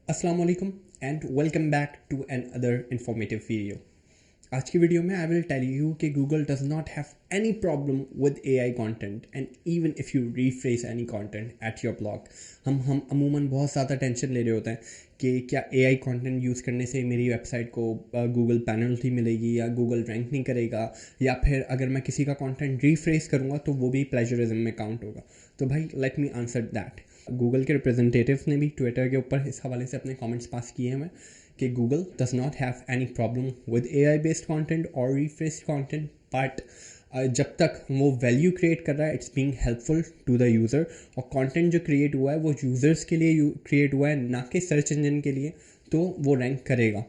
अस्सलाम वालेकुम and welcome back to another informative video. आज की वीडियो में आई विल टेल यू कि Google does not have any problem with AI content and even if you rephrase any content at your blog. हम अमूमन बहुत ज़्यादा tension ले रहे होते हैं कि क्या एआई कंटेंट यूज़ करने से मेरी वेबसाइट को गूगल पेनल्टी मिलेगी या गूगल रैंक नहीं करेगा, या फिर अगर मैं किसी का कंटेंट रीफ्रेज करूँगा तो वो भी प्लेजरिज्म में काउंट होगा। तो भाई let me answer that. Google के रिप्रेजेंटेटिव्स ने भी ट्विटर के ऊपर इस हवाले से अपने कमेंट्स पास किए हैं कि Google does not have any problem with AI based content और रिफ्रेश कंटेंट, बट जब तक वो वैल्यू क्रिएट कर रहा है it's being helpful to the user, और कंटेंट जो क्रिएट हुआ है वो यूज़र्स के लिए क्रिएट हुआ है, ना कि सर्च इंजन के लिए, तो वो रैंक करेगा।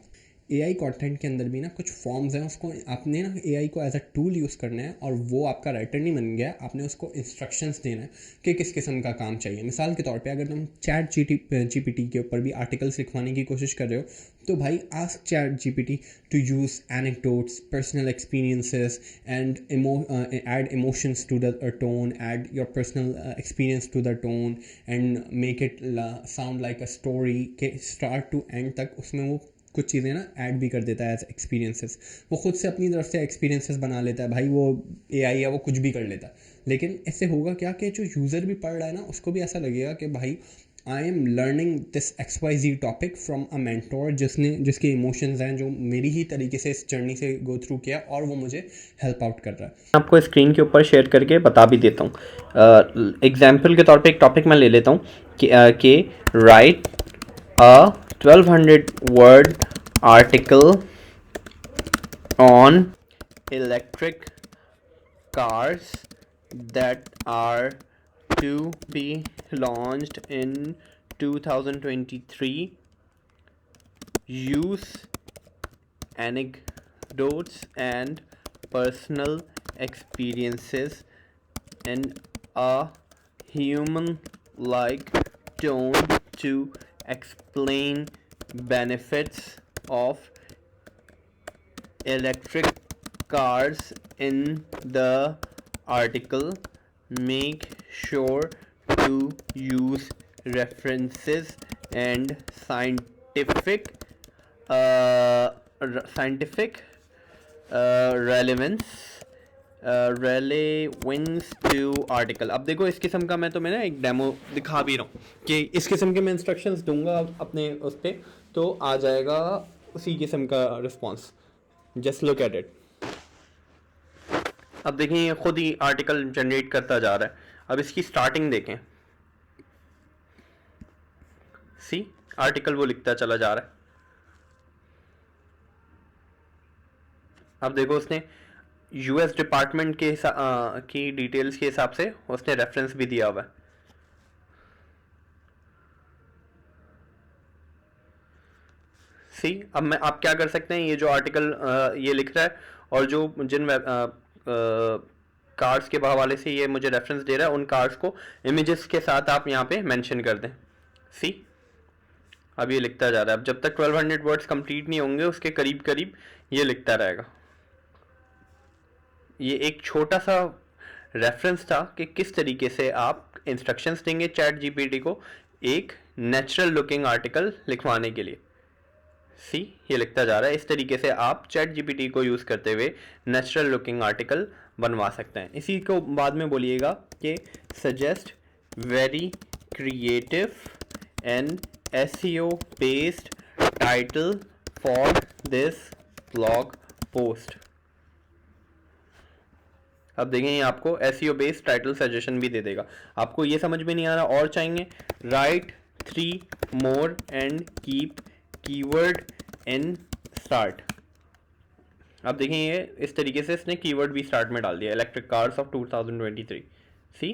एआई कंटेंट के अंदर भी ना कुछ फॉर्म्स हैं, उसको आपने ना एआई को एज अ टूल यूज़ करना है, और वो आपका राइटर नहीं बन गया, आपने उसको इंस्ट्रक्शंस देना है कि किस किस्म का काम चाहिए। मिसाल के तौर पे अगर तुम चैट जीपीटी के ऊपर भी आर्टिकल्स लिखवाने की कोशिश कर रहे हो तो भाई ask ChatGPT to use anecdotes, personal experiences and add emotions to the tone, add your personal experience to the tone and make it sound like a story के start to end तक उसमें वो कुछ चीज़ें ना add भी कर देता है एज एक्सपीरियंसेस। वो खुद से अपनी तरफ से एक्सपीरियंसेस बना लेता है भाई, वो एआई है, वो कुछ भी कर लेता है। लेकिन इससे होगा क्या कि जो यूज़र भी पढ़ रहा है ना उसको भी ऐसा लगेगा कि भाई I am learning this XYZ topic from a mentor जिसके इमोशंस हैं, जो मेरी ही तरीके से इस जर्नी से गो थ्रू किया और वो मुझे हेल्प आउट कर रहा है। आपको स्क्रीन के ऊपर शेयर करके बता भी देता हूँ। एग्जाम्पल के तौर पे एक टॉपिक मैं ले लेता हूँ कि right a 1200 word article on electric cars that are to be launched in 2023. Use anecdotes and personal experiences in a human like tone to explain benefits of electric cars in the article. Make sure to use references and scientific relevance to article. अब देखो इस किस्म का मैं तुम्हें ना एक demo दिखा भी रहा हूँ कि इस किस्म के मैं इंस्ट्रक्शंस दूंगा अपने उस पर, तो आ जाएगा उसी किस्म का response. Just look at it. अब देखें ये खुद ही आर्टिकल जनरेट करता जा रहा है। अब इसकी स्टार्टिंग देखें, सी आर्टिकल वो लिखता चला जा रहा है। अब देखो उसने यूएस डिपार्टमेंट के की डिटेल्स के हिसाब से उसने रेफरेंस भी दिया हुआ है। सी अब मैं आप क्या कर सकते हैं, ये जो आर्टिकल ये लिख रहा है और जो जिन कार्ड्स के हवाले से ये मुझे रेफरेंस दे रहा है उन कार्ड्स को इमेजेस के साथ आप यहाँ पे मेंशन कर दें। सी अब ये लिखता जा रहा है। अब जब तक 1200 वर्ड्स कंप्लीट नहीं होंगे उसके करीब करीब ये लिखता रहेगा। ये एक छोटा सा रेफरेंस था कि किस तरीके से आप इंस्ट्रक्शंस देंगे चैट जीपीटी को एक नेचुरल लुकिंग आर्टिकल लिखवाने के लिए। सी ये लिखता जा रहा है। इस तरीके से आप चैट जीपीटी को यूज़ करते हुए नेचुरल लुकिंग आर्टिकल बनवा सकते हैं। इसी को बाद में बोलिएगा कि suggest very creative and SEO based title for this blog post. अब देखें ये आपको SEO बेस्ड टाइटल सजेशन भी दे देगा। आपको ये समझ में नहीं आ रहा और चाहिए, right 3 more and keep keyword in start. अब देखें ये इस तरीके से इसने कीवर्ड भी स्टार्ट में डाल दिया, electric cars of 2023। See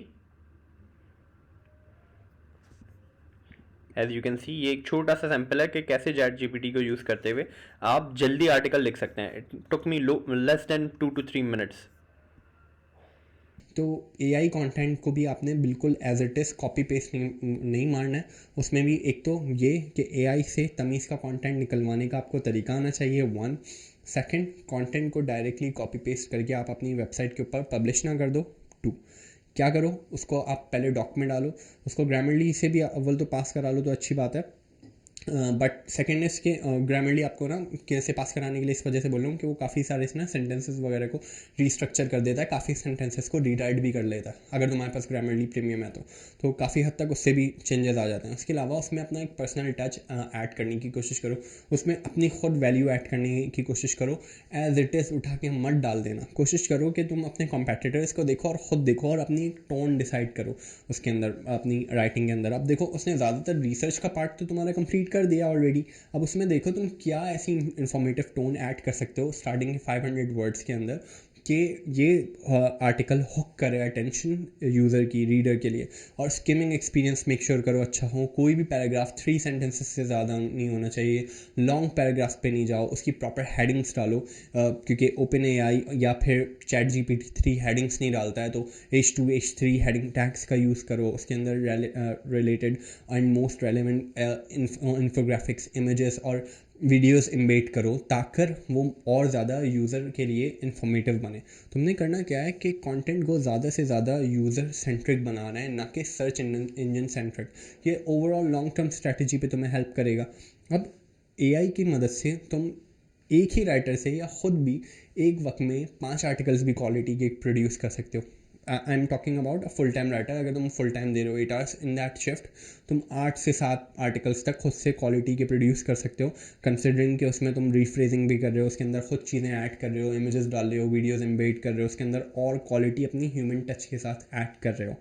as you can see ये एक छोटा सा सैंपल है कि कैसे चैट जीपीटी को यूज़ करते हुए आप जल्दी आर्टिकल लिख सकते हैं। It took me less than 2 to 3 minutes. तो एआई कंटेंट को भी आपने बिल्कुल as it is copy paste नहीं मारना है। उसमें भी एक तो ये कि एआई से तमीज़ का कंटेंट निकलवाने का आपको तरीका आना चाहिए, वन। सेकंड, कंटेंट को डायरेक्टली कॉपी पेस्ट करके आप अपनी वेबसाइट के ऊपर पब्लिश ना कर दो। टू, क्या करो, उसको आप पहले डॉक्यूमेंट डालो, उसको ग्रामरली से भी अव्वल तो पास करा लो तो अच्छी बात है, बट सेकेंड इसके ग्रामरली आपको ना कैसे पास कराने के लिए इस वजह से बोल रहा हूँ कि वो काफ़ी सारे ना सेंटेंसेस वगैरह को रीस्ट्रक्चर कर देता है, काफ़ी सेंटेंसेस को रीराइट भी कर लेता है अगर तुम्हारे पास ग्रामरली प्रीमियम है तो काफ़ी हद तक उससे भी चेंजेस आ जाते हैं। उसके अलावा उसमें अपना एक पर्सनल टच ऐड करने की कोशिश करो, उसमें अपनी खुद वैल्यू ऐड करने की कोशिश करो, एज इट इज़ उठा के मत डाल देना। कोशिश करो कि तुम अपने कॉम्पिटिटर्स को देखो और ख़ुद देखो और अपनी टोन डिसाइड करो उसके अंदर, अपनी राइटिंग के अंदर। अब देखो उसने ज़्यादातर रिसर्च का पार्ट तो तुम्हारा कंप्लीट कर दिया ऑलरेडी, अब उसमें देखो तुम क्या ऐसी इंफॉर्मेटिव टोन ऐड कर सकते हो स्टार्टिंग के 500 वर्ड्स के अंदर कि ये आर्टिकल हुक करे अटेंशन यूज़र की, रीडर के लिए। और स्किमिंग एक्सपीरियंस मेक श्योर करो अच्छा हो, कोई भी पैराग्राफ 3 सेंटेंसेस से ज़्यादा नहीं होना चाहिए, लॉन्ग पैराग्राफ पे नहीं जाओ, उसकी प्रॉपर हेडिंग्स डालो, क्योंकि ओपन एआई या फिर चैट GPT-3 हेडिंग्स नहीं डालता है, तो H2 H3 हेडिंग टैग्स का यूज़ करो, उसके अंदर related and most relevant infographics, images और वीडियोस इम्बेड करो ताकि वो और ज़्यादा यूज़र के लिए इंफॉर्मेटिव बने। तुमने करना क्या है कि कंटेंट को ज़्यादा से ज़्यादा यूज़र सेंट्रिक बनाना है, ना कि सर्च इंजन सेंट्रिक। ये ओवरऑल लॉन्ग टर्म स्ट्रैटेजी पे तुम्हें हेल्प करेगा। अब एआई की मदद से तुम एक ही राइटर से या ख़ुद भी एक वक्त में 5 आर्टिकल्स भी क्वालिटी के प्रोड्यूस कर सकते हो। I am talking about a full time writer. अगर तुम फुल टाइम दे रहे हो 8 आवर्स इन दैट शिफ्ट, तुम 8 से 7 आर्टिकल्स तक खुद से क्वालिटी के प्रोड्यूस कर सकते हो, कंसिडरिंग कि उसमें तुम रीफ्रेजिंग भी कर रहे हो, उसके अंदर खुद चीज़ें ऐड कर रहे हो, इमेजेस डाल रहे हो, वीडियोस एम्बेड कर रहे हो उसके अंदर, और क्वालिटी अपनी ह्यूमन टच के साथ ऐड कर रहे हो।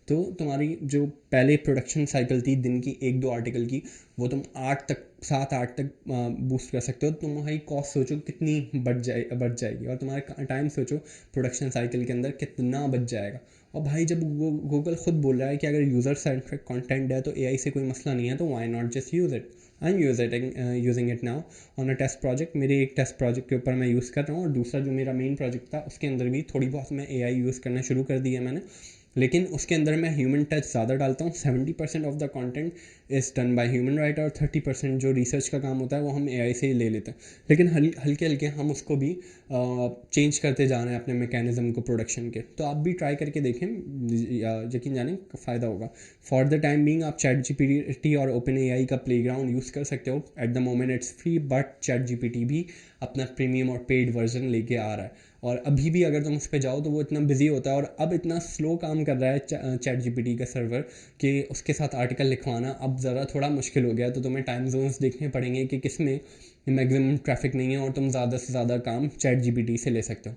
तो तुम्हारी जो पहले प्रोडक्शन साइकिल थी दिन की 1-2 आर्टिकल की, वो तुम 7-8 तक बूस्ट कर सकते हो। तुम्हारी कॉस्ट सोचो कितनी बढ़ जाएगी, और तुम्हारा टाइम सोचो प्रोडक्शन साइकिल के अंदर कितना बच जाएगा। और भाई जब गूगल खुद बोल रहा है कि अगर यूज़र सेंट्रिक कंटेंट है तो एआई से कोई मसला नहीं है, तो why not just use it. I am using it now on a test project. मेरे एक टेस्ट प्रोजेक्ट के ऊपर मैं यूज़ कर रहा हूँ, और दूसरा जो मेरा मेन प्रोजेक्ट था उसके अंदर भी थोड़ी बहुत मैं एआई यूज़ करना शुरू कर दी है मैंने, लेकिन उसके अंदर मैं ह्यूमन टच ज़्यादा डालता हूँ। 70% of the content is done by human writer, और 30% जो रिसर्च का काम होता है वो हम एआई से ही ले लेते हैं। लेकिन हल्के हल्के हम उसको भी चेंज करते जा रहे हैं अपने मैकेनिज़्म को प्रोडक्शन के। तो आप भी ट्राई करके देखें, यकीन जाने फ़ायदा होगा। फॉर द टाइम बीइंग आप चैट GPT और ओपन एआई का प्लेग्राउंड यूज़ कर सकते हो। At the moment it's free, but chat GPT भी अपना प्रीमियम और पेड वर्जन लेके आ रहा है, और अभी भी अगर तुम उस पर जाओ तो वो इतना बिजी होता है, और अब इतना स्लो काम कर रहा है चैट GPT का सर्वर कि उसके साथ आर्टिकल लिखवाना अब ज़रा थोड़ा मुश्किल हो गया है। तो तुम्हें टाइम जोन्स देखने पड़ेंगे कि किस में मैक्सिमम ट्रैफिक नहीं है और तुम ज़्यादा से ज़्यादा काम चैट GPT से ले सकते हो।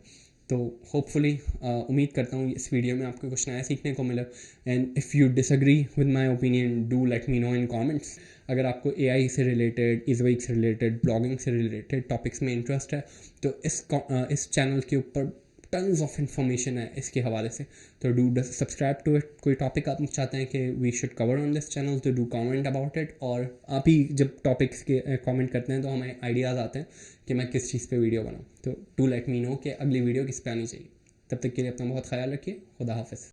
तो होपफुली उम्मीद करता हूँ इस वीडियो में आपको कुछ नया सीखने को मिला। And if you disagree with my opinion, do let me know in comments. अगर आपको एआई से रिलेटेड, इज़विक से रिलेटेड, ब्लॉगिंग से रिलेटेड टॉपिक्स में इंटरेस्ट है, तो इस चैनल के ऊपर टन्स ऑफ इन्फॉर्मेशन है इसके हवाले से, तो डू सब्सक्राइब टू इट। कोई टॉपिक आप चाहते हैं कि we should cover on this channel, तो डू कमेंट अबाउट इट। और आप ही जब टॉपिक्स के कमेंट करते हैं तो हमें आइडियाज़ आते हैं कि मैं किस चीज़ पे वीडियो बनाऊँ। तो डू लेट मी नो कि अगली वीडियो किस पे आनी चाहिए। तब तक के लिए अपना बहुत ख्याल रखिए। खुदा हाफिज़।